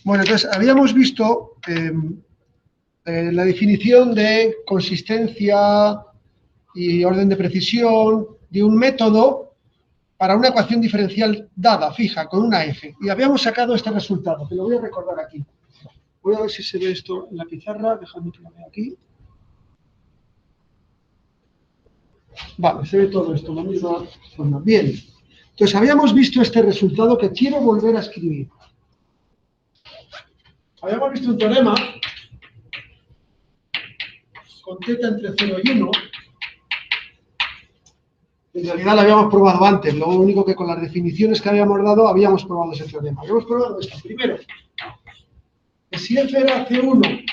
Bueno, entonces habíamos visto la definición de consistencia y orden de precisión de un método para una ecuación diferencial dada, fija, con una f. Y habíamos sacado este resultado, que lo voy a recordar aquí. Voy a ver si se ve esto en la pizarra, dejadme que lo vea aquí. Vale, se ve todo esto, la misma forma. Bien, entonces habíamos visto este resultado que quiero volver a escribir. Habíamos visto un teorema con θ entre 0 y 1. En realidad lo habíamos probado antes, lo único que con las definiciones que habíamos dado habíamos probado ese teorema. Habíamos probado esto. Primero, que si f era C1,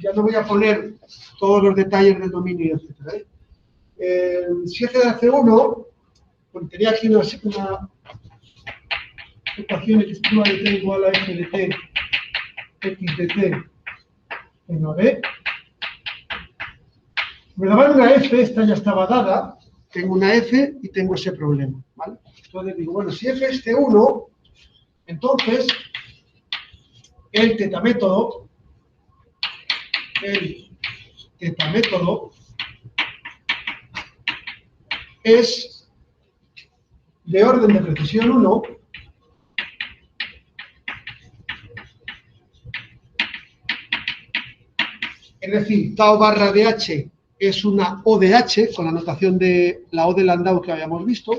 ya no voy a poner todos los detalles del dominio, etc. Si f era C1, pues tenía aquí una ecuación x' de t igual a f de t, x de t en AB. Me daban una f, esta ya estaba dada, tengo una f y tengo ese problema, ¿vale? Entonces digo, bueno, si f es C1, entonces el tetamétodo es de orden de precisión 1, es decir, tau barra de h es una O de h, con la notación de la O de Landau que habíamos visto,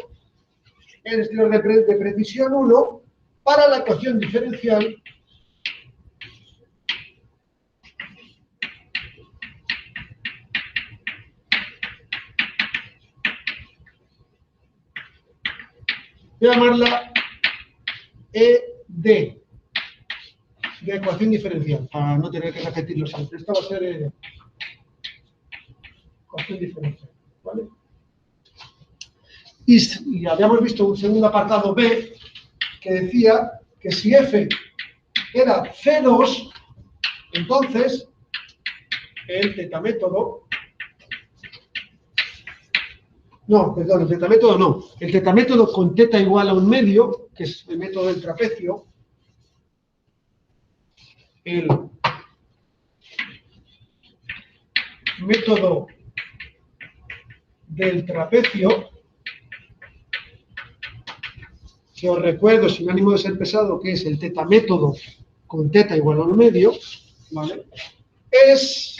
es de orden de precisión 1 para la ecuación diferencial voy a llamarla ED, de ecuación diferencial, para no tener que repetirlo siempre. Esta va a ser ecuación diferencial, ¿vale? Y habíamos visto un segundo apartado B que decía que si F era C2, entonces el tetamétodo... No, perdón, el tetamétodo no. El tetamétodo con teta igual a 1/2, que es el método del trapecio, el método del trapecio, que os recuerdo, sin ánimo de ser pesado, que es el tetamétodo con teta igual a 1/2, ¿vale? Es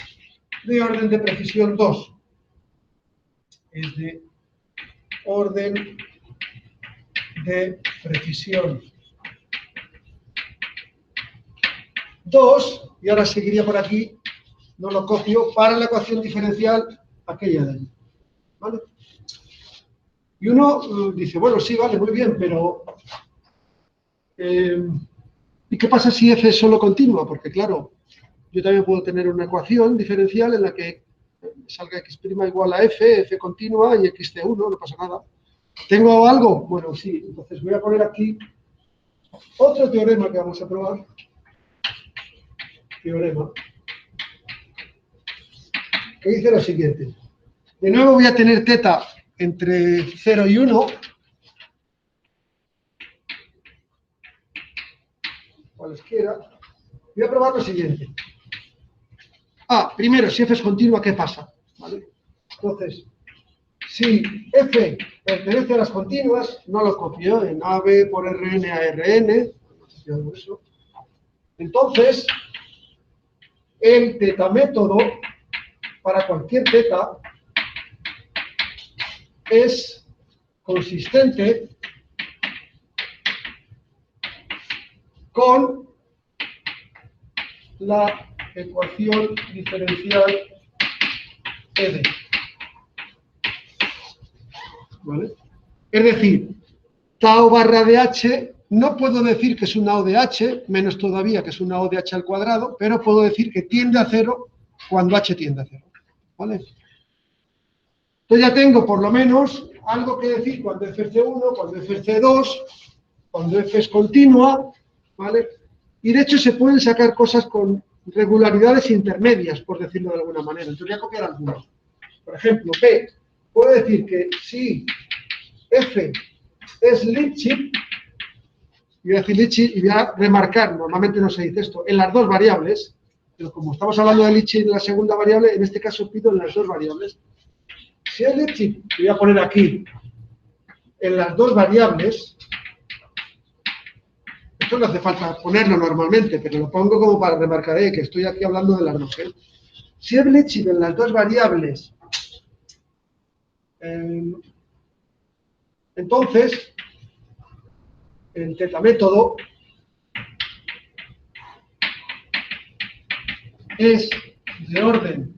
de orden de precisión 2. Es de orden de precisión 2, y ahora seguiría por aquí, no lo copio, para la ecuación diferencial aquella de allí, ¿vale? Y uno dice, bueno, sí, vale, muy bien, pero ¿y qué pasa si f es solo continua? Porque claro, yo también puedo tener una ecuación diferencial en la que salga x' igual a f continua y x de 1, no pasa nada. ¿Tengo algo? Bueno, sí, entonces voy a poner aquí otro teorema que vamos a probar. Teorema que dice lo siguiente. De nuevo voy a tener θ entre 0 y 1. Cualesquiera. Voy a probar lo siguiente. Primero, si f es continua, ¿qué pasa? ¿Vale? Entonces, si f pertenece a las continuas, no lo copio en AB por Rn a Rn. Entonces, el tetamétodo para cualquier θ es consistente con la ecuación diferencial ED. ¿Vale? Es decir, tau barra de h, no puedo decir que es una O de h, menos todavía que es una O de h al cuadrado, pero puedo decir que tiende a 0 cuando h tiende a 0. ¿Vale? Entonces ya tengo por lo menos algo que decir cuando f es C1, cuando f es C2, cuando f es continua, ¿vale? Y de hecho se pueden sacar cosas con regularidades intermedias, por decirlo de alguna manera. Entonces voy a copiar algunos. por ejemplo, P, puedo decir que si F es Lipschitz, voy a decir Lipschitz y voy a remarcar, normalmente no se dice esto, en las dos variables, pero como estamos hablando de Lipschitz en la segunda variable, en este caso pido en las dos variables. Si es Lipschitz, voy a poner aquí en las dos variables, esto no hace falta ponerlo normalmente, pero lo pongo como para remarcar que estoy aquí hablando de las dos. Si es Lipschitz en las dos variables, entonces el tetamétodo es de orden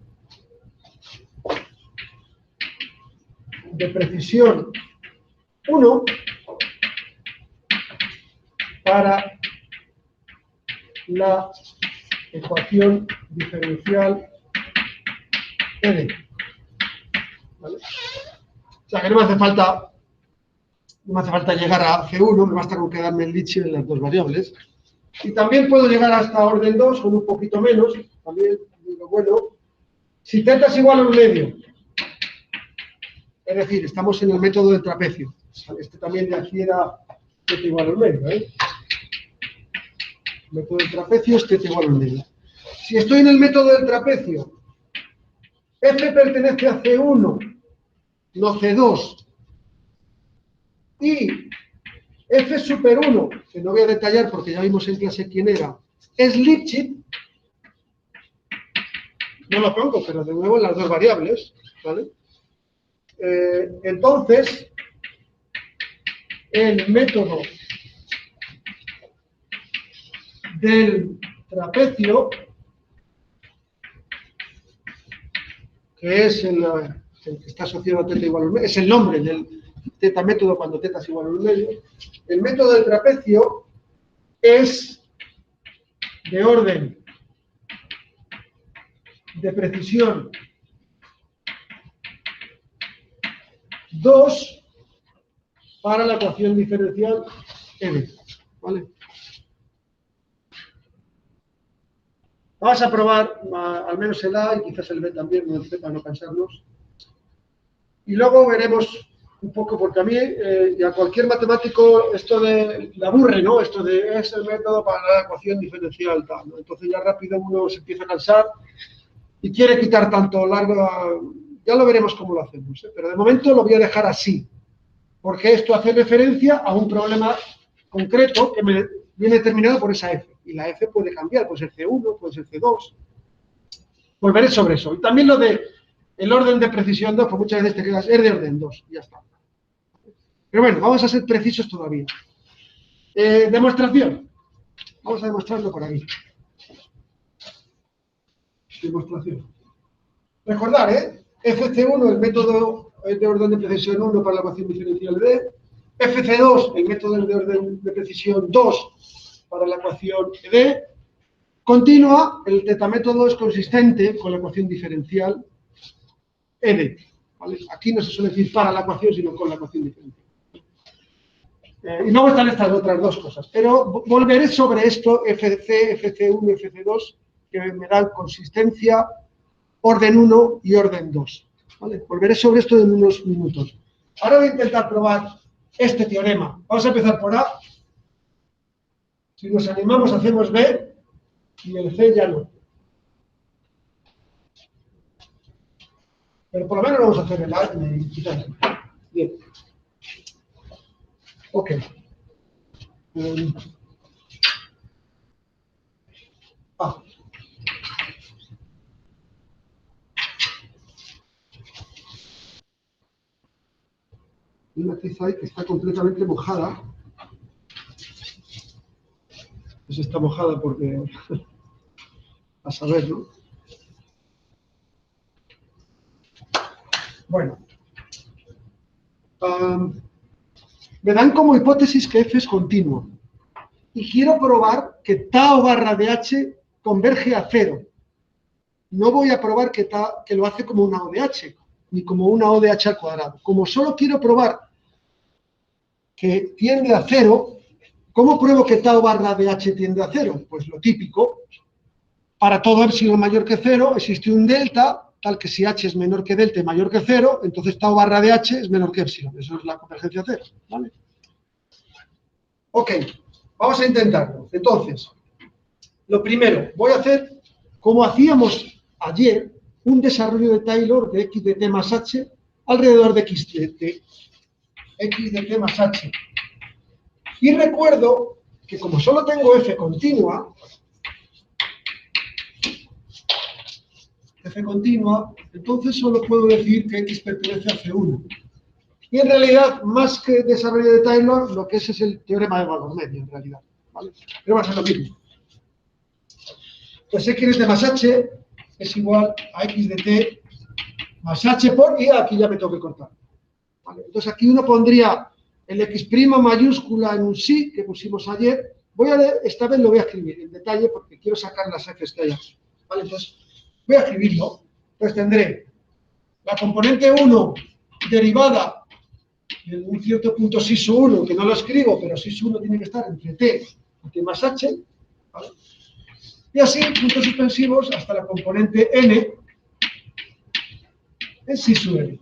de precisión 1 para la ecuación diferencial ED. ¿Vale? O sea que no me hace falta llegar a C1, me basta con quedarme en Lipschitz en las dos variables. Y también puedo llegar hasta orden 2 con un poquito menos. También digo, bueno, si θ es igual a 1 medio, es decir, estamos en el método del trapecio. Este también de aquí era θ igual a 1 medio, ¿eh? El método del trapecio es θ igual a 1 medio. Si estoy en el método del trapecio, F pertenece a C1, no C2, y F super 1, que no voy a detallar porque ya vimos en clase quién era, es Lipschitz, no lo pongo, pero de nuevo en las dos variables, ¿vale? Entonces, el método del trapecio, que es el que está asociado a θ igual a 1 medio, es el nombre del tetamétodo cuando θ es igual a 1 medio, el método del trapecio es de orden de precisión 2 para la ecuación diferencial ED, ¿vale? Vamos a probar al menos el A y quizás el B también, no el C para no cansarnos. Y luego veremos un poco, porque a mí y a cualquier matemático esto le aburre, ¿no? Esto de es el método para la ecuación diferencial tal, ¿no? Entonces ya rápido uno se empieza a cansar y quiere quitar tanto largo, ya lo veremos cómo lo hacemos, ¿eh? Pero de momento lo voy a dejar así, porque esto hace referencia a un problema concreto que me viene determinado por esa F, y la F puede cambiar, puede ser C1, puede ser C2, volveré sobre eso. Y también lo de el orden de precisión 2, pues muchas veces te quedas, es de orden 2, y ya está. Pero bueno, vamos a ser precisos todavía. Demostración. Vamos a demostrarlo por aquí. Demostración. Recordar, FC1, el método de orden de precisión 1 para la ecuación diferencial D. FC2, el método de orden de precisión 2 para la ecuación D. Continua, el tetamétodo es consistente con la ecuación diferencial ED. ¿Vale? Aquí no se suele decir para la ecuación, sino con la ecuación diferencial. Y luego están estas otras dos cosas. Pero volveré sobre esto, FC, FC1, FC2, que me dan consistencia, orden 1 y orden 2. ¿Vale? Volveré sobre esto en unos minutos. Ahora voy a intentar probar este teorema. Vamos a empezar por A. Si nos animamos, hacemos B y el C ya no. Pero por lo menos vamos a hacer el A y quizás. Bien. Ok. A. Una tiza ahí que está completamente mojada. Pues está mojada porque, a saber, ¿no? Bueno. Me dan como hipótesis que F es continuo. Y quiero probar que tau barra de H converge a 0. No voy a probar que lo hace como una O de H, ni como una O de H al cuadrado. Como solo quiero probar que tiende a 0, ¿cómo pruebo que tau barra de H tiende a 0? Pues lo típico. Para todo epsilon mayor que 0 existe un delta, tal que si h es menor que delta y mayor que 0, entonces tau barra de h es menor que epsilon. Eso es la convergencia cero, ¿vale? Ok, vamos a intentarlo. Entonces, lo primero, voy a hacer, como hacíamos ayer, un desarrollo de Taylor de x de t más h alrededor de x de t. X de t más h. Y recuerdo que como solo tengo f continua, entonces solo puedo decir que x pertenece a C1. Y en realidad, más que desarrollo de Taylor, lo que es el teorema de valor medio, en realidad, ¿vale? Pero va a ser lo mismo. Entonces, x de t más h es igual a x de t más h por... Y aquí ya me tengo que cortar. ¿Vale? Entonces, aquí uno pondría el x' mayúscula en un sí, que pusimos ayer. Esta vez lo voy a escribir en detalle porque quiero sacar las f's que hay aquí. ¿Vale? Entonces, voy a escribirlo. Entonces, tendré la componente 1 derivada en un cierto punto sisu 1, que no lo escribo, pero sisu 1 tiene que estar entre t y t más h. ¿Vale? Y así, puntos suspensivos hasta la componente n en sisu n.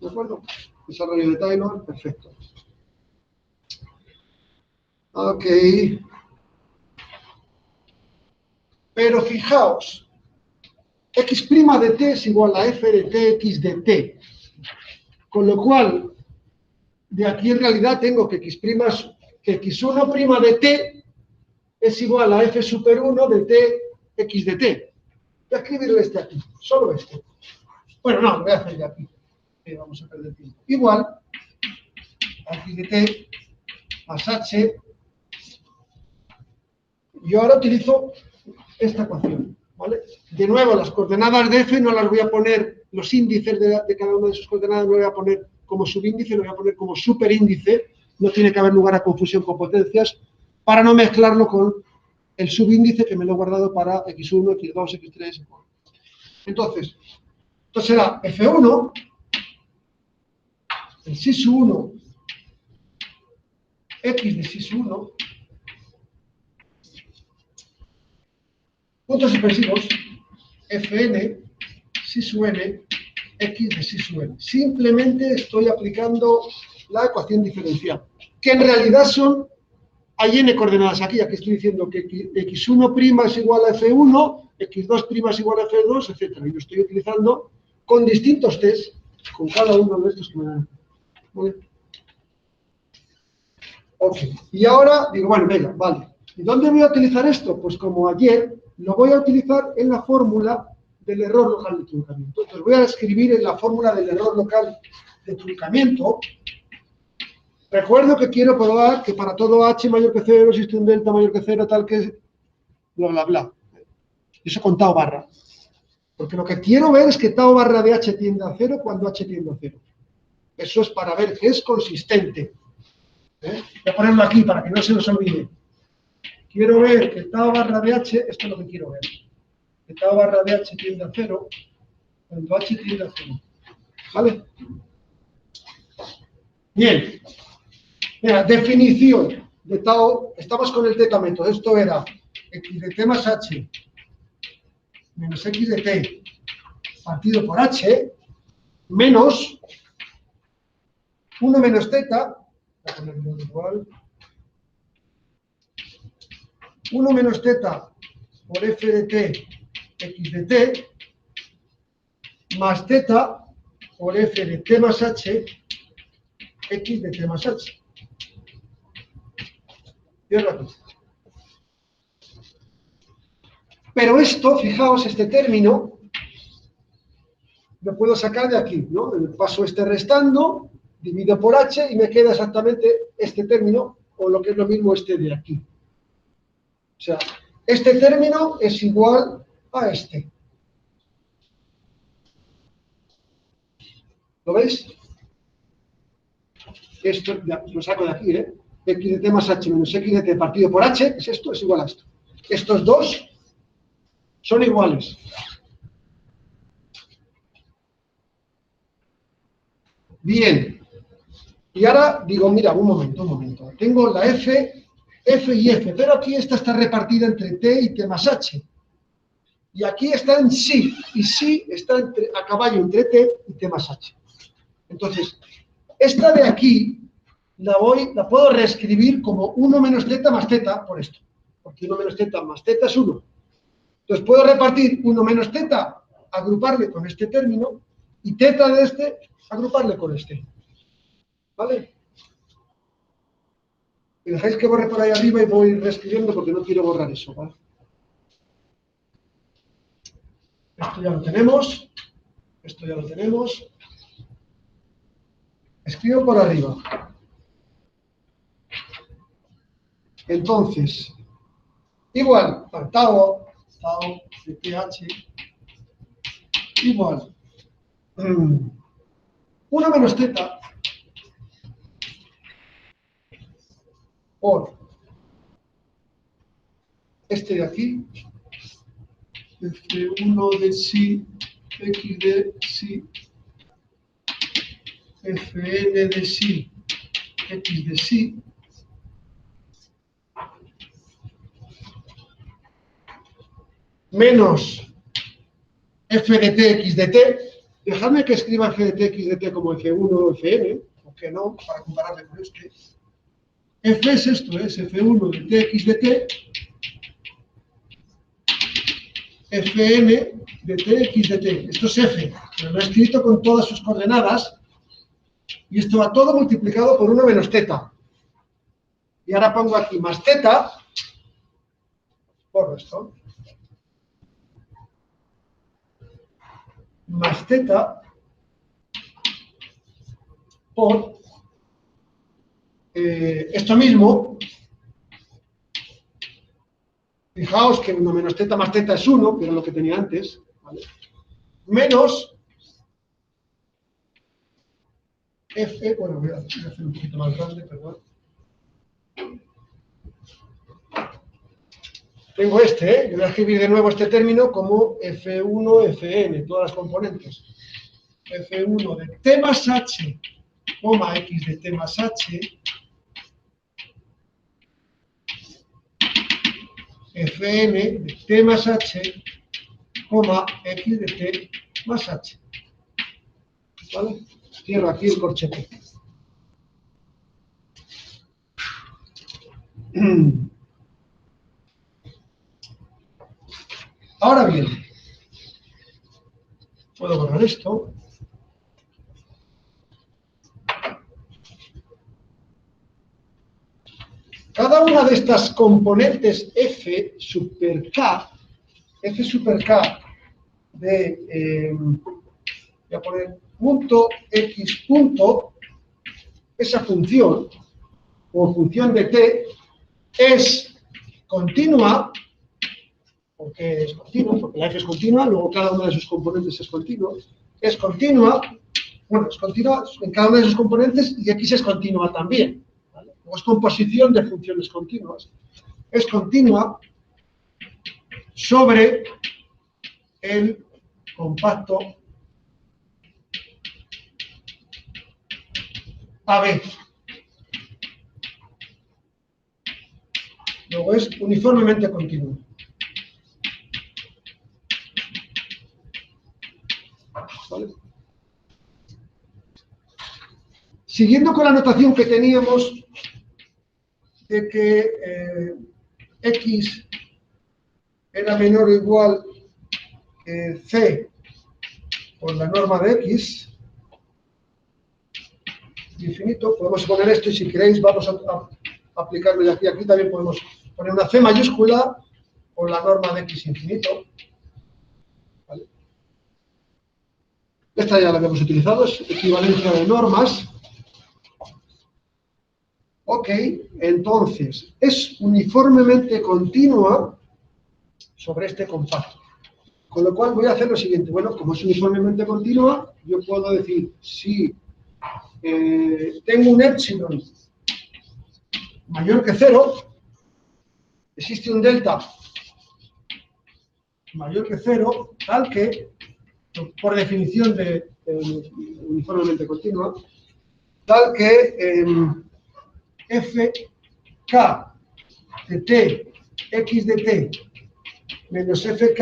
¿De acuerdo? Desarrollo de Taylor, perfecto. Ok. Pero fijaos, x' de t es igual a f de t x de t. Con lo cual, de aquí en realidad tengo que x1' de t es igual a f super 1 de t x de t. Voy a escribirle este aquí, solo este. Bueno, no, lo voy a hacer de aquí. Vamos a perder tiempo. Igual a x de t más h. Yo ahora utilizo esta ecuación, ¿vale? De nuevo, las coordenadas de f no las voy a poner, los índices de cada una de sus coordenadas no lo voy a poner como subíndice, lo voy a poner como superíndice. No tiene que haber lugar a confusión con potencias, para no mezclarlo con el subíndice que me lo he guardado para x1, x2, x3, x4. Entonces será f1, el sisu 1, x de sisu 1, puntos suspensivos, fn, sisu n, x de sisu n. Simplemente estoy aplicando la ecuación diferencial, que en realidad hay n coordenadas aquí, aquí estoy diciendo que x1' es igual a f1, x2' es igual a f2, etc. Y lo estoy utilizando con distintos test, con cada uno de estos que me dan. ¿Vale? Ok, y ahora digo, bueno, venga, vale. ¿Y dónde voy a utilizar esto? Pues como ayer, lo voy a utilizar en la fórmula del error local de truncamiento. Entonces voy a escribir en la fórmula del error local de truncamiento. Recuerdo que quiero probar que para todo h mayor que 0 existe un delta mayor que 0, tal que bla, bla, bla. Eso con tau barra. Porque lo que quiero ver es que tau barra de h tiende a 0 cuando h tiende a 0. Eso es para ver que es consistente. Voy a ponerlo aquí para que no se nos olvide. Quiero ver que tau barra de h, esto es lo que quiero ver. Que tau barra de h tiende a 0 cuando h tiende a 0. ¿Vale? Bien. Mira, definición de tau. Estamos con el teta método. Esto era x de t más h menos x de t partido por h menos 1 menos teta. Voy a ponerlo igual. 1 menos teta por f de t x de t más teta por f de t más h x de t más h. Cierro aquí. Pero esto, fijaos, este término lo puedo sacar de aquí, ¿no? Paso este restando, divido por h y me queda exactamente este término, o lo que es lo mismo este de aquí. O sea, este término es igual a este. ¿Lo veis? Esto lo saco de aquí, ¿eh? X de t más h menos x de t partido por h, es esto, es igual a esto. Estos dos son iguales. Bien. Y ahora digo, mira, un momento. Tengo la f y f, pero aquí esta está repartida entre t y t más h. Y aquí está en sí, y sí está a caballo entre t y t más h. Entonces, esta de aquí la puedo reescribir como 1 menos θ más θ por esto. Porque 1 menos θ más θ es 1. Entonces puedo repartir 1 menos θ, agruparle con este término, y θ de este, agruparle con este. ¿Vale? Me dejáis que borre por ahí arriba y voy reescribiendo porque no quiero borrar eso, ¿vale? Esto ya lo tenemos. Esto ya lo tenemos. Escribo por arriba. Entonces, igual, tau de pH, igual 1 menos θ por este de aquí, F1 de sí, X de sí, Fn de sí, X de sí, menos f de t, x de t. Dejadme que escriba f de t, x de t como f1 o fn, o que no, para compararle con este. F es esto, es f1 de t, x de t, fn de t, x de t. Esto es f, pero lo he escrito con todas sus coordenadas, y esto va todo multiplicado por 1 menos θ. Y ahora pongo aquí más θ, por esto, más θ por esto mismo. Fijaos que 1 menos θ más θ es 1, que era lo que tenía antes, ¿vale? Menos f, bueno, voy a hacer un poquito más grande, perdón. Tengo este, voy a escribir de nuevo este término como F1, Fn, todas las componentes. F1 de t más h, coma x de t más h, Fn de t más h, coma x de t más h. ¿Vale? Cierro aquí el corchete. Ahora bien, puedo borrar esto. Cada una de estas componentes F super K de, voy a poner punto X punto, esa función, o función de T, es continua, porque es continua, porque la F es continua, luego cada una de sus componentes es continua, bueno, es continua en cada una de sus componentes y X es continua también, ¿vale? Luego es composición de funciones continuas, es continua sobre el compacto AB. Luego es uniformemente continuo. ¿Vale? Siguiendo con la notación que teníamos de que X era menor o igual que C por la norma de X, infinito, podemos poner esto y si queréis vamos a aplicarlo de aquí a aquí, también podemos poner una C mayúscula por la norma de X infinito. ¿Vale? Esta ya la habíamos utilizado, es equivalencia de normas. Ok, entonces, es uniformemente continua sobre este compacto. Con lo cual voy a hacer lo siguiente. Bueno, como es uniformemente continua, yo puedo decir, si tengo un épsilon mayor que 0, existe un delta mayor que 0, tal que, por definición de uniformemente continua, tal que fk de t, x de t, menos fk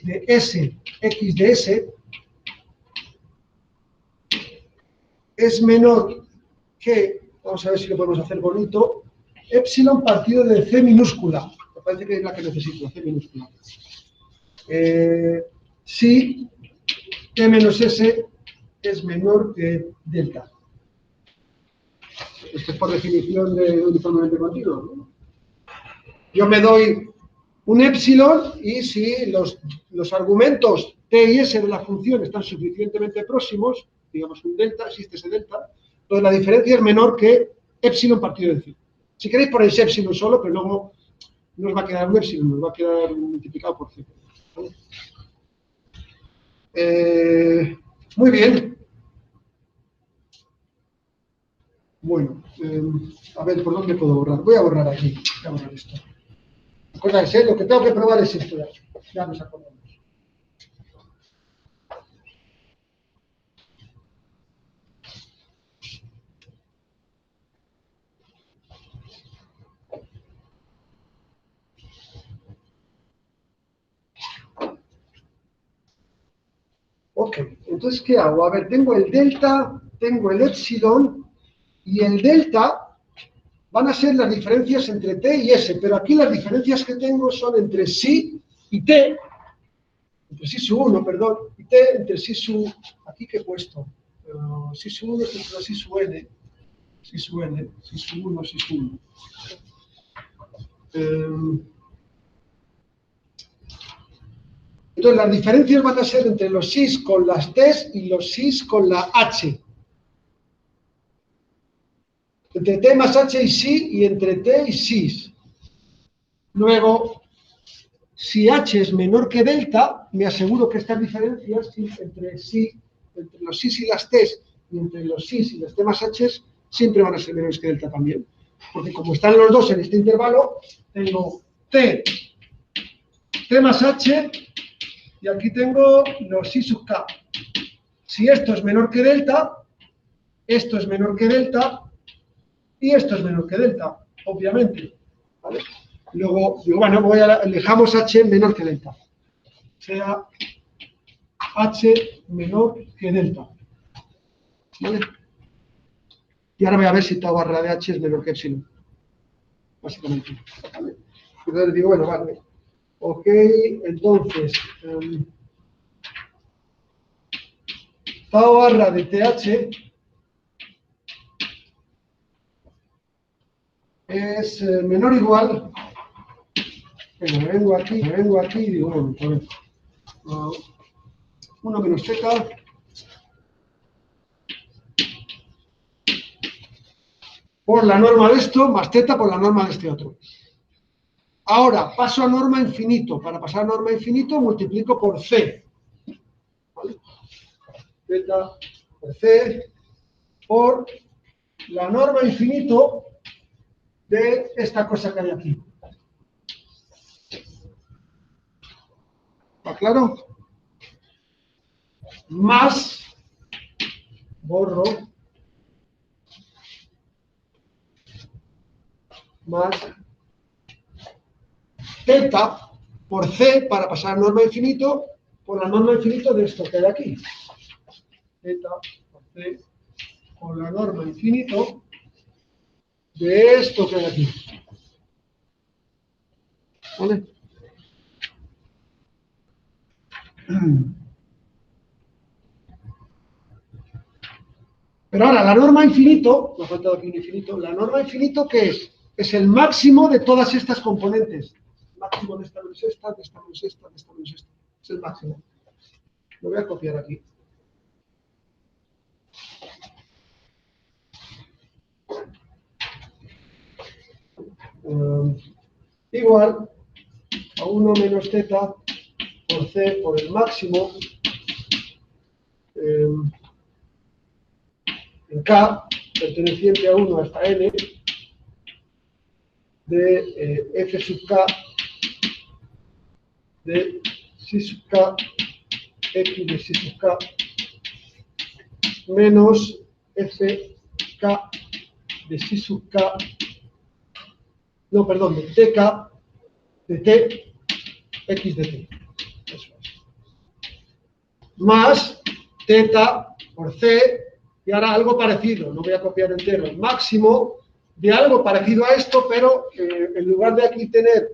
de S, X de S, es menor que, vamos a ver si lo podemos hacer bonito, epsilon partido de C minúscula. Me parece que es la que necesito, C minúscula. Si T menos S es menor que delta. Esto es por definición de uniformemente continuo, ¿no? Yo me doy un epsilon y si los argumentos T y S de la función están suficientemente próximos, digamos un delta, existe ese delta, entonces la diferencia es menor que epsilon partido de C. Si queréis ponéis epsilon solo, pero luego no os va a quedar un epsilon, nos va a quedar multiplicado por C. ¿Vale? Muy bien. Bueno, a ver, ¿por dónde puedo borrar? Voy a borrar aquí, voy a borrar esto. Acordáis, lo que tengo que probar es esto. Ya nos acordamos. Ok, entonces, ¿qué hago? A ver, tengo el delta, tengo el epsilon, y el delta van a ser las diferencias entre T y S, pero aquí las diferencias que tengo son entre sí y T, entre sí su 1, perdón, y T entre sí su, aquí que he puesto, sí su 1 entre sí su N, sí su N, sí su 1, sí su 1. Entonces las diferencias van a ser entre los sis con las T's y los sis con la H. Entre T más H y sí y entre T y sis. Luego, si H es menor que delta, me aseguro que estas diferencias entre los sis y las T's y entre los sis y las T más H siempre van a ser menores que delta también. Porque como están los dos en este intervalo, tengo T más H y aquí tengo los sis sub K. Si esto es menor que delta, esto es menor que delta y esto es menor que delta, obviamente. ¿Vale? Luego, digo, bueno, dejamos H menor que delta. Sea H menor que delta. ¿Vale? Y ahora voy a ver si tau barra de H es menor que epsilon. Básicamente. ¿Vale? Entonces digo, bueno, vale. Ok, entonces, tau barra de TH es menor o igual. Bueno, me vengo aquí y digo, bueno, a ver. 1 menos θ por la norma de esto más θ por la norma de este otro. Ahora, paso a norma infinito. Para pasar a norma infinito, multiplico por C. ¿Vale? Θ por C por la norma infinito de esta cosa que hay aquí. ¿Está claro? Más, borro, más θ por C para pasar a norma infinito por la norma infinito de esto que hay aquí. θ por C por la norma infinito de esto que hay aquí. ¿Vale? Pero ahora, la norma infinito, me ha faltado aquí un infinito, la norma infinito, ¿qué es? Es el máximo de todas estas componentes. El máximo de esta menos esta, de esta menos esta, de esta menos esta. Es el máximo. Lo voy a copiar aquí. Igual a 1 menos θ por C por el máximo en K, perteneciente a 1 hasta N, de F sub K de psi sub K, X de psi sub K, menos F K de psi sub K, no, perdón, de TK de T, X de T. Eso es. más teta por C, y ahora algo parecido, no voy a copiar entero, el máximo de algo parecido a esto, pero en lugar de aquí tener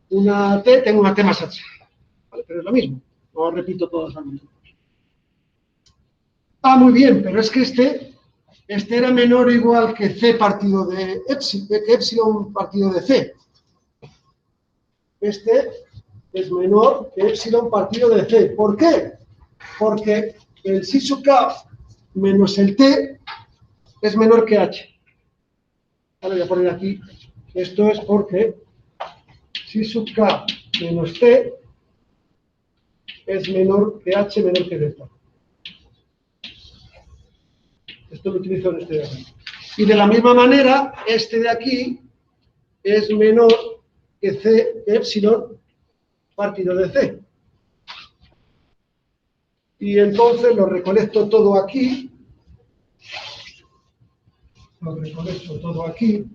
una T, tengo una T más H. ¿Vale? Pero es lo mismo, no repito todos al mismo. Ah, muy bien, pero es que este era menor o igual que C partido de epsilon partido de C. Este es menor que epsilon partido de C. ¿Por qué? Porque el psi sub k menos el T es menor que H. Ahora voy a poner aquí, esto es porque psi sub k menos T es menor que H menor que delta. Esto lo utilizo en este de aquí. Y de la misma manera, este de aquí es menor que C epsilon partido de C. Y entonces lo recolecto todo aquí. Lo recolecto todo aquí.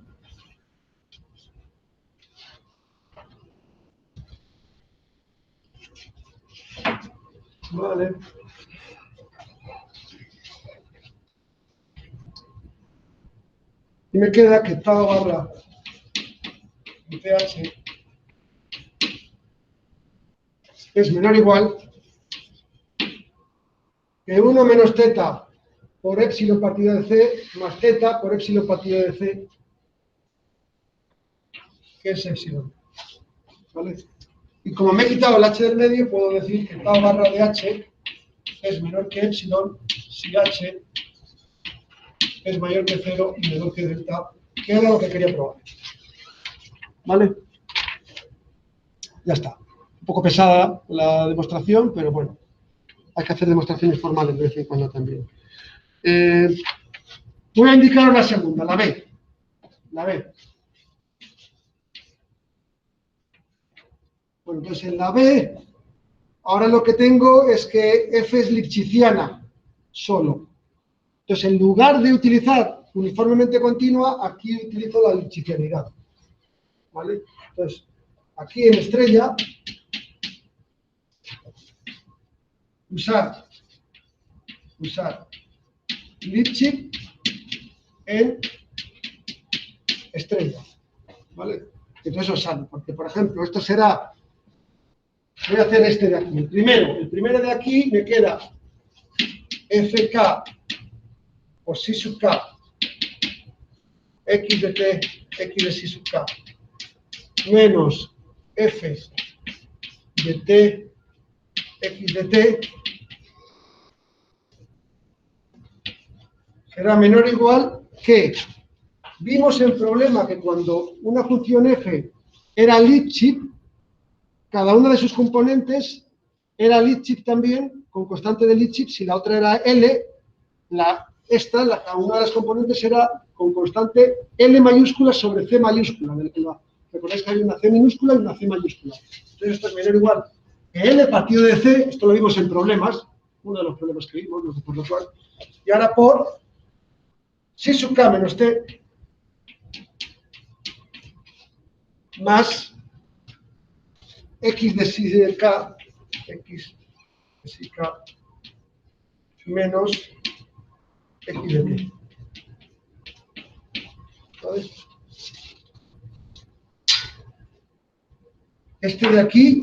Vale. Y me queda que tau barra de pH es menor o igual que 1 menos teta por epsilon partido de C más teta por epsilon partido de C, que es epsilon. ¿Vale? Y como me he quitado el H del medio, puedo decir que tau barra de H es menor que epsilon si H es mayor que 0 y menor que delta, que era lo que quería probar. ¿Vale? Ya está. Un poco pesada la demostración, pero bueno, hay que hacer demostraciones formales de vez en cuando también. Voy a indicar la segunda, la B. La B. Bueno, entonces en la B, ahora lo que tengo es que F es lipschitziana, solo. Entonces, en lugar de utilizar uniformemente continua, aquí utilizo la lipschitzianidad. ¿Vale? Entonces, aquí en estrella, usar Lipschitz en estrella. ¿Vale? Entonces os sale, porque por ejemplo, esto será, voy a hacer este de aquí. El primero de aquí me queda FK por psi sub k, x de t, x de psi sub k, menos f de t, x de t, será menor o igual que, vimos el problema que cuando una función f era Lipschitz, cada una de sus componentes era Lipschitz también, con constante de Lipschitz, si la otra era L, cada una de las componentes era con constante L mayúscula sobre C mayúscula. Recordáis que hay una C minúscula y una C mayúscula. Entonces esto es menor o igual que L partido de C, esto lo vimos en problemas, uno de los problemas que vimos, no sé por lo cual, y ahora por psi sub k menos T más x de psi de k, x de psi k menos x de t. ¿Sabes? Este de aquí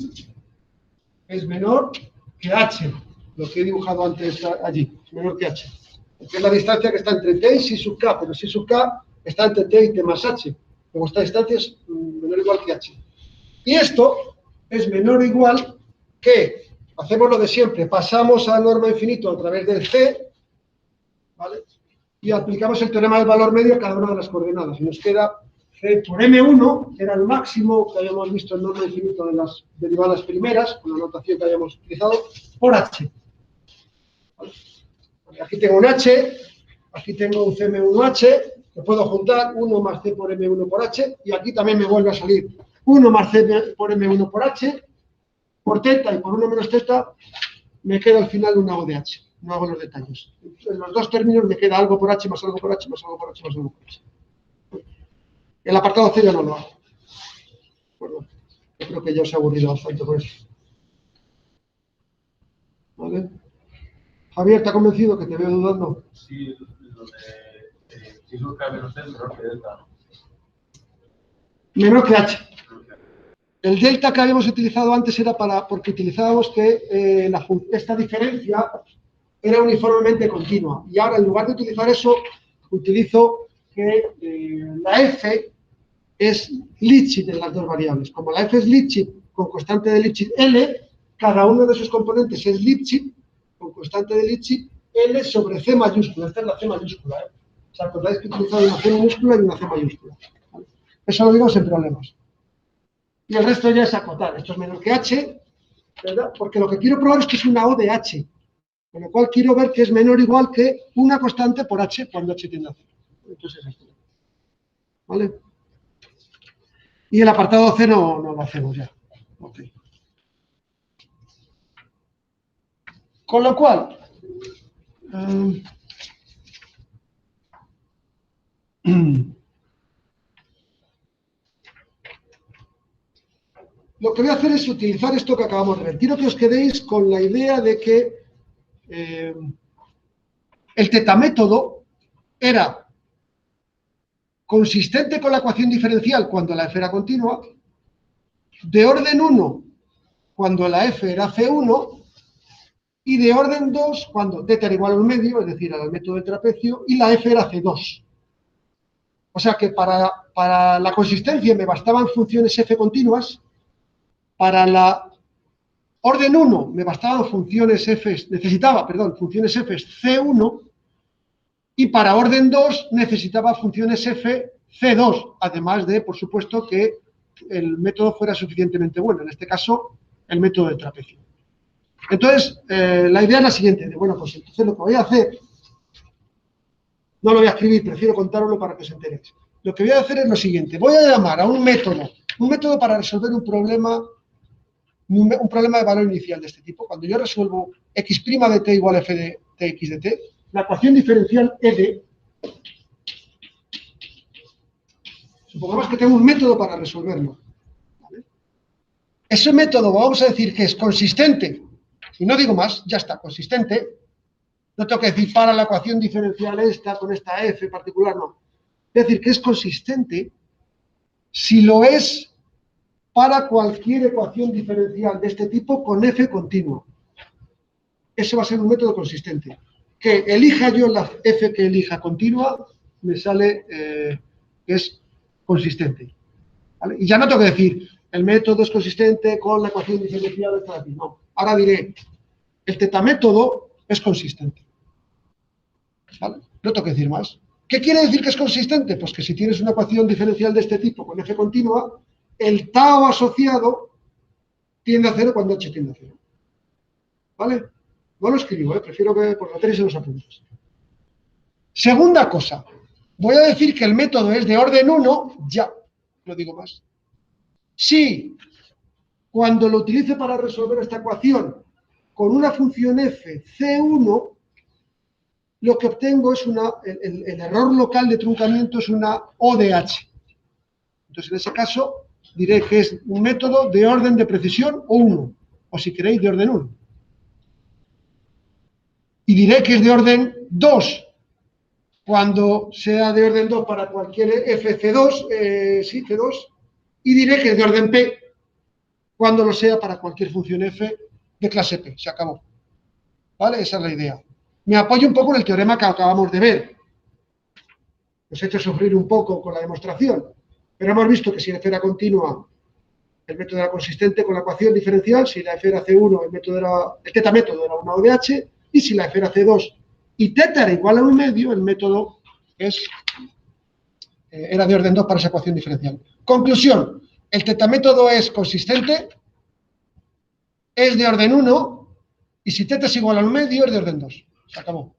es menor que h, lo que he dibujado antes allí, es menor que h. Porque es la distancia que está entre t y psi sub k, pero psi sub k está entre t y t más h. Luego esta distancia es menor o igual que h. Y esto es menor o igual que, hacemos lo de siempre, pasamos a norma infinito a través del c, ¿vale? Y aplicamos el teorema del valor medio a cada una de las coordenadas. Y nos queda C por M1, que era el máximo que habíamos visto en norma infinito de las derivadas primeras, con la notación que habíamos utilizado, por H. ¿Vale? Aquí tengo un H, aquí tengo un CM1H, que puedo juntar 1 más C por M1 por H, y aquí también me vuelve a salir 1 más C por M1 por H, por teta y por 1 menos teta, me queda al final una O de H. No hago los detalles. En los dos términos me queda algo por H más algo por H más algo por H más algo por H. El apartado C ya no lo hago. Bueno, yo creo que ya os he aburrido bastante por eso. ¿Vale? Javier, ¿te ha convencido? Que te veo dudando. Sí, lo de si es K menos C menor que delta. Menor que H. El delta que habíamos utilizado antes era porque utilizábamos que esta diferencia era uniformemente continua. Y ahora, en lugar de utilizar eso, utilizo que la f es Lipschitz en las dos variables. Como la f es Lipschitz con constante de Lipschitz L, cada uno de sus componentes es Lipschitz con constante de Lipschitz L sobre C mayúscula. Esta es la C mayúscula. O sea, acordáis que he utilizado una C minúscula y una C mayúscula. ¿Vale? Eso lo digo sin problemas. Y el resto ya es acotar. Esto es menor que H, ¿verdad? Porque lo que quiero probar es que es una O de H. Con lo cual quiero ver que es menor o igual que una constante por H cuando H tiende a 0. Entonces esto. ¿Vale? Y el apartado C no lo hacemos ya. Okay. Con lo cual, lo que voy a hacer es utilizar esto que acabamos de ver. Quiero que os quedéis con la idea de que el tetamétodo era consistente con la ecuación diferencial cuando la f era continua, de orden 1 cuando la f era C1 y de orden 2 cuando θ era igual a 1/2, es decir, al método del trapecio, y la f era C2. O sea que para la consistencia me bastaban funciones f continuas, para la orden 1 me bastaban funciones f, funciones f C1, y para orden 2 necesitaba funciones f C2, además de, por supuesto, que el método fuera suficientemente bueno, en este caso, el método del trapecio. Entonces, la idea es la siguiente, bueno, pues entonces lo que voy a hacer, no lo voy a escribir, prefiero contároslo para que os enteréis. Lo que voy a hacer es lo siguiente, voy a llamar a un método para resolver un problema de valor inicial de este tipo. Cuando yo resuelvo x' de t igual a f de tx de t, la ecuación diferencial e de, supongamos que tengo un método para resolverlo. ¿Vale? Ese método vamos a decir que es consistente, y no digo más, ya está, consistente. No tengo que decir para la ecuación diferencial esta con esta f particular, no. Es decir, que es consistente si lo es para cualquier ecuación diferencial de este tipo con f continuo. Ese va a ser un método consistente. Que elija yo la f que elija continua, me sale que es consistente. ¿Vale? Y ya no tengo que decir, el método es consistente con la ecuación diferencial de esta aquí. No. Ahora diré, el tetamétodo es consistente. ¿Vale? No tengo que decir más. ¿Qué quiere decir que es consistente? Pues que si tienes una ecuación diferencial de este tipo con f continua, el tau asociado tiende a 0 cuando h tiende a 0. ¿Vale? No lo escribo, prefiero que por lo tenéis en los apuntes. Segunda cosa, voy a decir que el método es de orden 1, ya, no digo más. Si cuando lo utilice para resolver esta ecuación con una función f C1, lo que obtengo es el error local de truncamiento es una O de H. Entonces, en ese caso, diré que es un método de orden de precisión o 1, o si queréis, de orden 1. Y diré que es de orden 2, cuando sea de orden 2 para cualquier FC2, C2, y diré que es de orden P, cuando lo sea para cualquier función f de clase P. Se acabó. ¿Vale? Esa es la idea. Me apoyo un poco en el teorema que acabamos de ver. Os he hecho sufrir un poco con la demostración, pero hemos visto que si la f era continua, el método era consistente con la ecuación diferencial, si la f era C1, el tetamétodo era una O de H, y si la f era C2 y θ era igual a 1/2, el método era de orden 2 para esa ecuación diferencial. Conclusión, el tetamétodo es consistente, es de orden 1, y si θ es igual a 1/2 es de orden 2. Se acabó.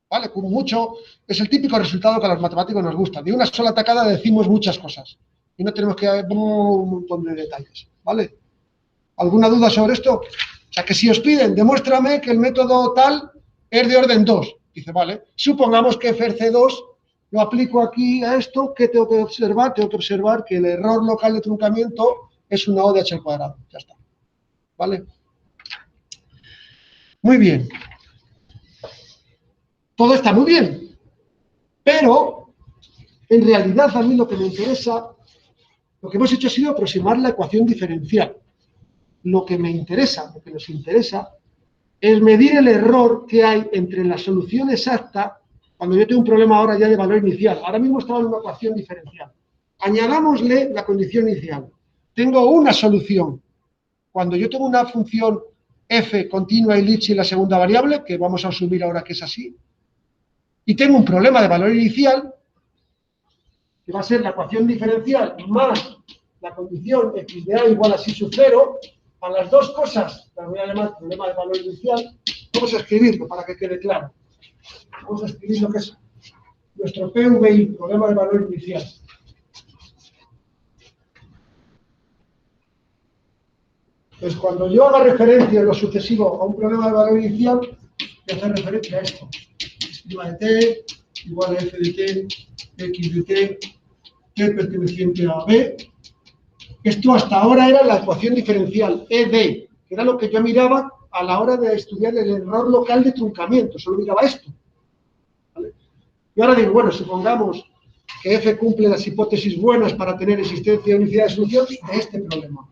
¿Vale? Como mucho, es el típico resultado que a los matemáticos nos gusta. De una sola tacada decimos muchas cosas. Y no tenemos que dar un montón de detalles. ¿Vale? ¿Alguna duda sobre esto? O sea, que si os piden, demuéstrame que el método tal es de orden 2. Dice, vale, supongamos que FRC2 lo aplico aquí a esto, ¿qué tengo que observar? Tengo que observar que el error local de truncamiento es una O de H al cuadrado. Ya está. ¿Vale? Muy bien. Todo está muy bien, pero en realidad a mí lo que me interesa, lo que hemos hecho ha sido aproximar la ecuación diferencial. Lo que me interesa, lo que nos interesa, es medir el error que hay entre la solución exacta, cuando yo tengo un problema ahora ya de valor inicial. Ahora mismo estamos en una ecuación diferencial. Añadámosle la condición inicial. Tengo una solución. Cuando yo tengo una función f continua y Litchi en la segunda variable, que vamos a asumir ahora que es así, y tengo un problema de valor inicial, que va a ser la ecuación diferencial más la condición x de a igual a psi sub 0, a las dos cosas, las voy a llamar problema de valor inicial, vamos a escribirlo para que quede claro. Vamos a escribir lo que es nuestro PVI, problema de valor inicial. Pues cuando yo haga referencia en lo sucesivo a un problema de valor inicial, voy a hacer referencia a esto. Estima de t igual a f de t, x de t, t perteneciente a b. Esto hasta ahora era la ecuación diferencial, ED, que era lo que yo miraba a la hora de estudiar el error local de truncamiento, solo miraba esto. ¿Vale? Y ahora digo, bueno, supongamos que f cumple las hipótesis buenas para tener existencia de unicidad de solución de este problema.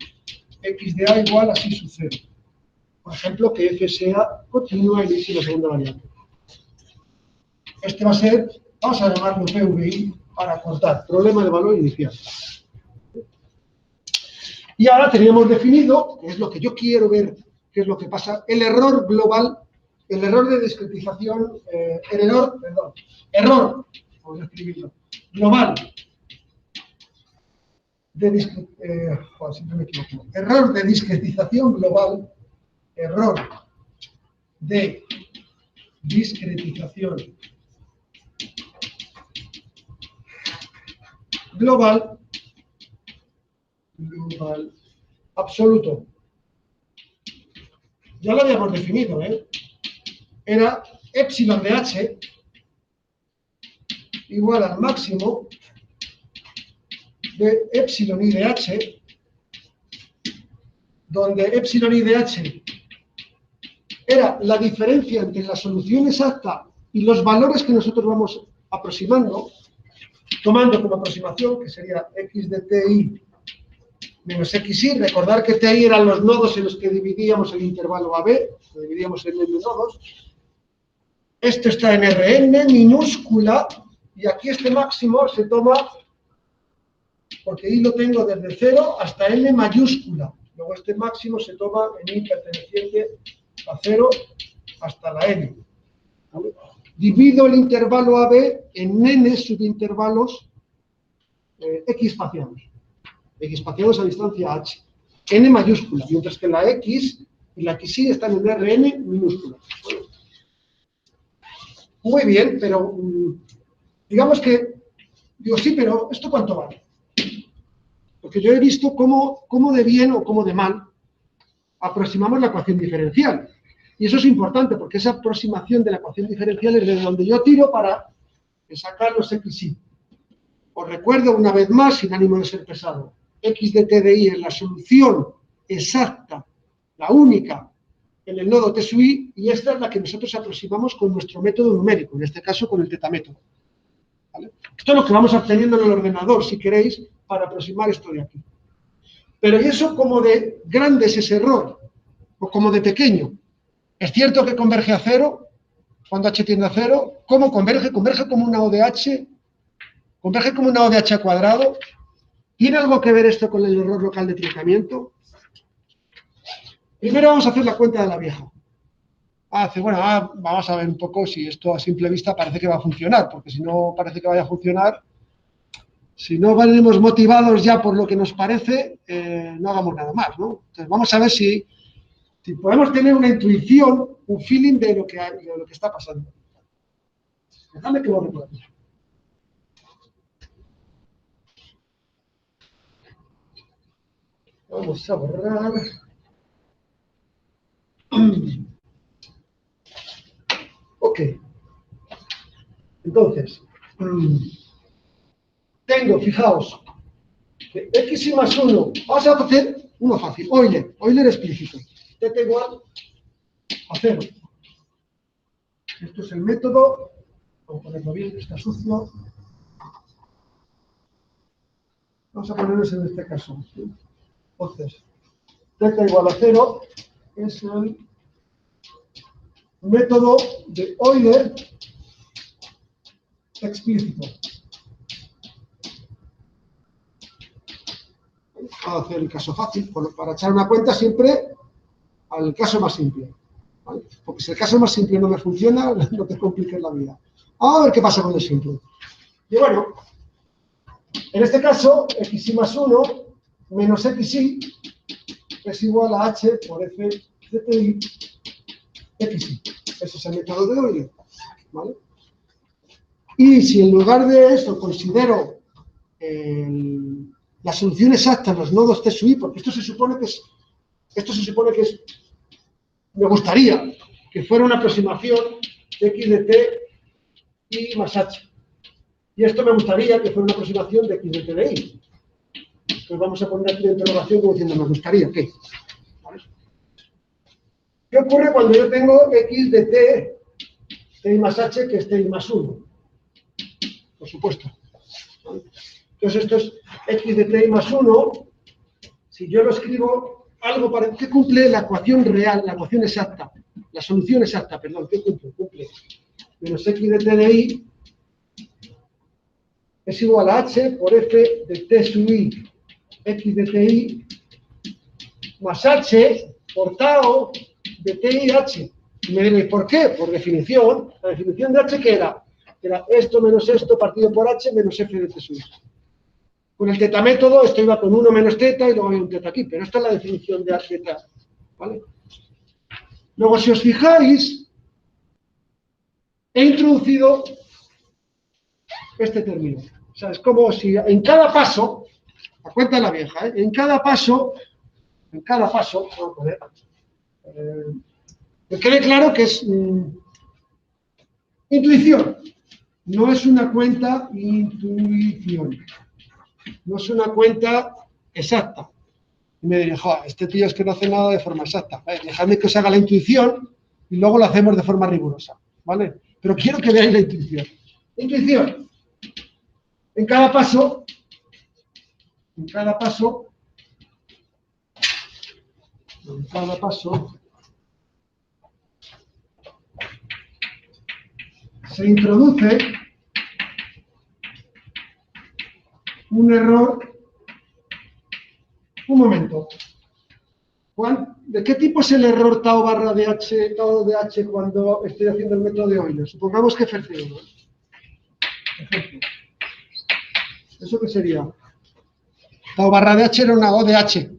X de a igual a psi sub 0. Por ejemplo, que f sea continua y Litchi la segunda variable. Este va a ser, vamos a llamarlo PVI para cortar, problema de valor inicial. Y ahora teníamos definido, que es lo que yo quiero ver, qué es lo que pasa, el error global, el error de discretización, error, vamos a escribirlo, global, siempre me equivoco, error de discretización global, error de discretización global absoluto. Ya lo habíamos definido, ¿eh? Era epsilon de h igual al máximo de epsilon i de h, donde epsilon i de h era la diferencia entre la solución exacta y los valores que nosotros vamos aproximando, tomando como aproximación, que sería x de ti menos xi. Recordar que ti eran los nodos en los que dividíamos el intervalo AB, lo dividíamos en n nodos. Esto está en Rn minúscula, y aquí este máximo se toma, porque I lo tengo desde 0 hasta n mayúscula. Luego este máximo se toma en I perteneciente a 0 hasta la n. ¿Vale? Divido el intervalo AB en n subintervalos x espaciados. X espaciados a distancia h. N mayúscula, mientras que la x y la xi están en Rn minúscula. Bueno, muy bien, pero digamos que, digo, sí, pero ¿esto cuánto vale? Porque yo he visto cómo de bien o cómo de mal aproximamos la ecuación diferencial. Y eso es importante, porque esa aproximación de la ecuación diferencial es de donde yo tiro para sacar los xi. Os recuerdo una vez más, sin ánimo de ser pesado, x de t de i es la solución exacta, la única, en el nodo t sub i, y esta es la que nosotros aproximamos con nuestro método numérico, en este caso con el tetamétodo. ¿Vale? Esto es lo que vamos obteniendo en el ordenador, si queréis, para aproximar esto de aquí. Pero ¿y eso cómo de grande es ese error? ¿O cómo de pequeño? ¿Es cierto que converge a 0 cuando h tiende a 0? ¿Cómo converge? ¿Converge como una ODH? ¿Converge como una ODH al cuadrado? ¿Tiene algo que ver esto con el error local de truncamiento? Primero vamos a hacer la cuenta de la vieja. Vamos a ver un poco si esto a simple vista parece que va a funcionar, porque si no parece que vaya a funcionar, si no venimos motivados ya por lo que nos parece, no hagamos nada más, ¿no? Entonces vamos a ver si podemos tener una intuición, un feeling de lo que está pasando. Dejadme que lo recuerde. Vamos a borrar. Ok. Entonces, tengo, fijaos, que x más 1, vamos a hacer uno fácil, Euler explícito. Θ igual a 0. Esto es el método Vamos a ponerlo bien, está sucio. Vamos a ponernos en este caso. Entonces, θ igual a 0 es el método de Euler explícito. Vamos a hacer el caso fácil, para echar una cuenta siempre al caso más simple, ¿vale? Porque si el caso más simple no me funciona, no te compliques la vida. Vamos a ver qué pasa con el simple. Y bueno, en este caso, xy más 1 menos xy es igual a h por f de pi xy. Ese es el método de Euler, ¿vale? Y si en lugar de eso considero la solución exacta en los nodos t sub i, porque esto se supone que es, me gustaría que fuera una aproximación de x de t y más h. Y esto me gustaría que fuera una aproximación de x de t de i. Pues vamos a poner aquí la interrogación como diciendo, me gustaría, ¿qué? ¿Vale? ¿Qué ocurre cuando yo tengo x de t i más h, que es t i más 1? Por supuesto. ¿Vale? Entonces esto es x de t i más 1. Si yo lo escribo, algo para que cumple la ecuación real, la ecuación exacta, la solución exacta, perdón, ¿qué cumple? Cumple menos x de t de i es igual a h por f de t sub i x de t i más h por tau de t i h. Y me diréis, ¿por qué? Por definición, la definición de h, ¿qué era? Era esto menos esto partido por h menos f de t sub i. Con el tetamétodo esto iba con 1 menos teta y luego hay un teta aquí, pero esta es la definición de teta, ¿vale? Luego, si os fijáis, he introducido este término. O sea, es como si en cada paso, a cuenta de la vieja, en cada paso, vamos a poner, que quede claro que es intuición, no es una cuenta intuición, no es una cuenta exacta. Y me diré, joder, este tío es que no hace nada de forma exacta. Dejadme que os haga la intuición y luego lo hacemos de forma rigurosa, ¿vale? Pero quiero que veáis la intuición. Intuición. En cada paso, se introduce un error. Un momento. ¿De qué tipo es el error tau barra de h, tau de h cuando estoy haciendo el método de Euler? Supongamos que F0. Ejemplo. ¿Eso qué sería? Tau barra de h era una O de h.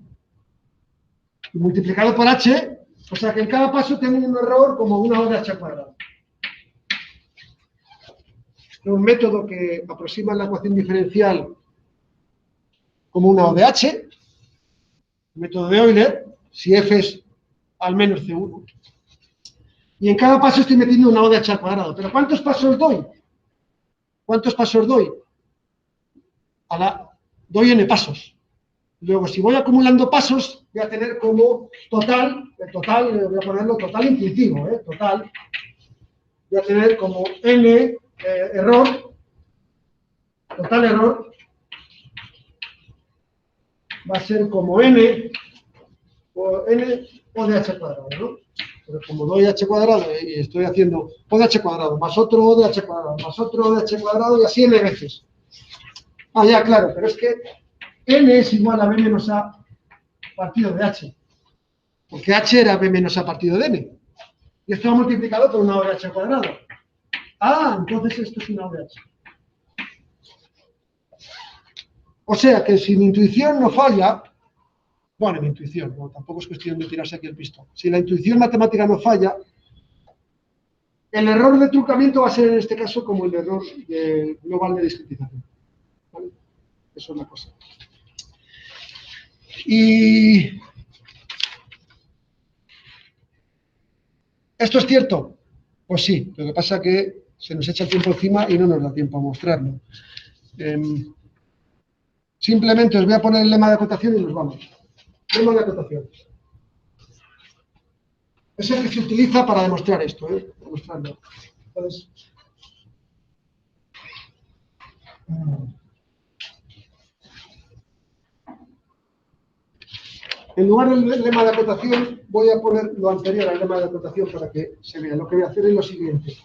Y multiplicado por h, o sea que en cada paso tengo un error como una O de h cuadrado. Es un método que aproxima la ecuación diferencial como una O de h. El método de Euler, si f es al menos c1. Y en cada paso estoy metiendo una O de h al cuadrado. ¿Pero cuántos pasos doy? ¿Cuántos pasos doy? Doy n pasos. Luego, si voy acumulando pasos, voy a tener como total, voy a ponerlo total intuitivo, total. Voy a tener como n error, total error, va a ser como n o de h cuadrado, ¿no? Pero como doy h cuadrado y estoy haciendo o de h cuadrado más otro o de h cuadrado más otro o de h cuadrado y así n veces. Ah, ya, claro, pero es que n es igual a b menos a partido de h. Porque h era b menos a partido de n. Y esto va multiplicado por una O de h cuadrado. Ah, entonces esto es una O de h. O sea que si mi intuición no falla, bueno, mi intuición, no, tampoco es cuestión de tirarse aquí el pistón. Si la intuición matemática no falla, el error de truncamiento va a ser en este caso como el error global de discretización. ¿Vale? Eso es la cosa. Y ¿esto es cierto? Pues sí, lo que pasa es que se nos echa el tiempo encima y no nos da tiempo a mostrarlo. Simplemente os voy a poner el lema de acotación y nos vamos. Lema de acotación. Es el que se utiliza para demostrar esto, demostrarlo. Entonces, En lugar del lema de acotación, voy a poner lo anterior al lema de acotación para que se vea. Lo que voy a hacer es lo siguiente.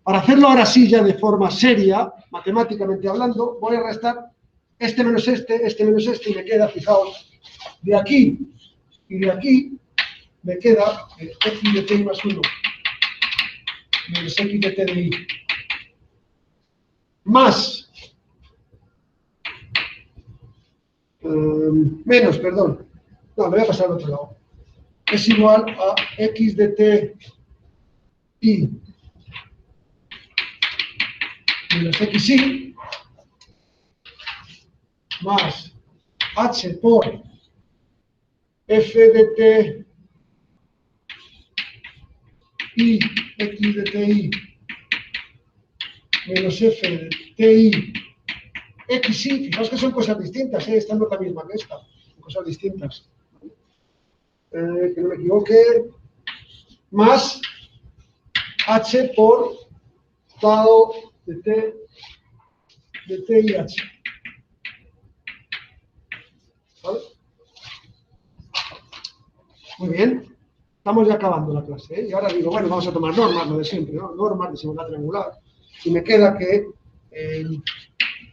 Para hacerlo ahora sí ya de forma seria, matemáticamente hablando, voy a restar este menos este menos este, y me queda, fijaos, de aquí y de aquí, me queda x de t más 1 menos x de t de i, más, menos, perdón, no, me voy a pasar al otro lado, es igual a x de t i menos xi más h por f de t i x de ti menos f de ti xi, fijaos que son cosas distintas, esta no es la misma que esta, son cosas distintas. Que no me equivoque, más h por tau de t y h. ¿Vale? Muy bien, estamos ya acabando la clase, ¿eh? Y ahora digo, bueno, vamos a tomar normas, lo de siempre, ¿no? Normas de seguridad triangular. Y me queda que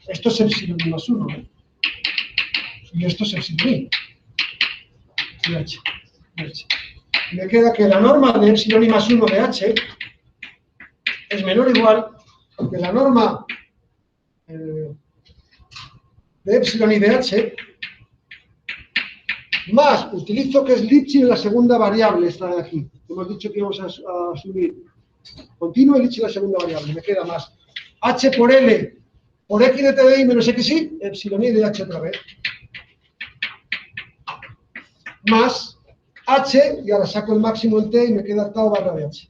esto es epsilon más 1, ¿eh? Y esto es epsilon i. Y h. Y me queda que la norma de epsilon i más 1 de h es menor o igual que la norma de epsilon i de h más, utilizo que es Lipschitz en la segunda variable, esta de aquí. Hemos dicho que íbamos a subir continuo y Lipschitz en la segunda variable. Me queda más h por L por x de t de i menos xi, epsilon i de h otra vez. Más h, y ahora saco el máximo en t y me queda tau barra de h.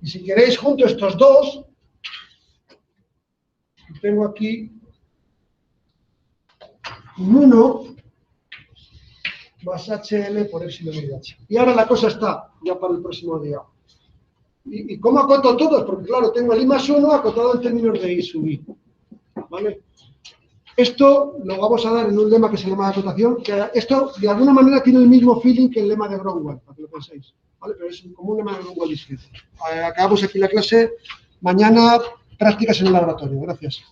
Y si queréis, junto estos dos, tengo aquí un 1 más HL por epsilon i de h. Y ahora la cosa está ya para el próximo día. ¿Y cómo acoto todos? Porque claro, tengo el i más 1 acotado en términos de i sub i. ¿Vale? Esto lo vamos a dar en un lema que se llama acotación, que esto de alguna manera tiene el mismo feeling que el lema de Brodwell, para que lo penséis. ¿Vale? Pero es como un lema de Brodwell discreto. Acabamos aquí la clase. Mañana prácticas en el laboratorio. Gracias.